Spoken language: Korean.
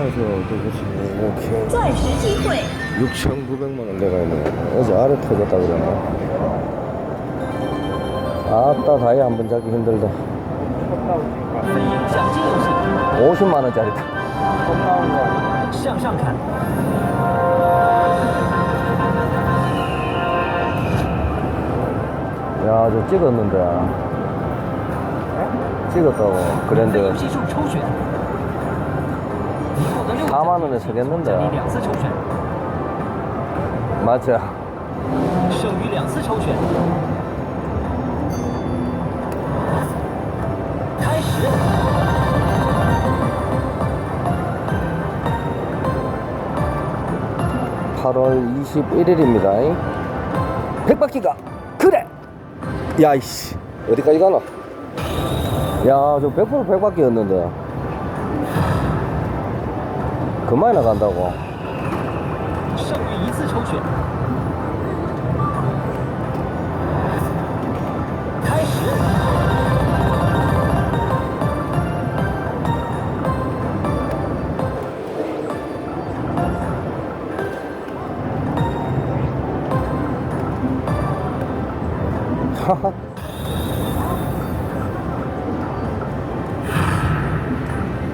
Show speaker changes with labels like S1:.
S1: 시장에서 오케이 6,900만 원 내가 있네. 어제 아래 터졌다 그러네. 아따 다이 한번 잡기 힘들다. 50만 원짜리다. 야, 저 찍었는데. 찍었다고 그랜드 4만원에 서겠는데. 맞아. 8월 21일입니다 100바퀴가 그래. 야이씨 어디까지 가나. 야, 저 100% 100바퀴였는데 그만이나 간다고. 하하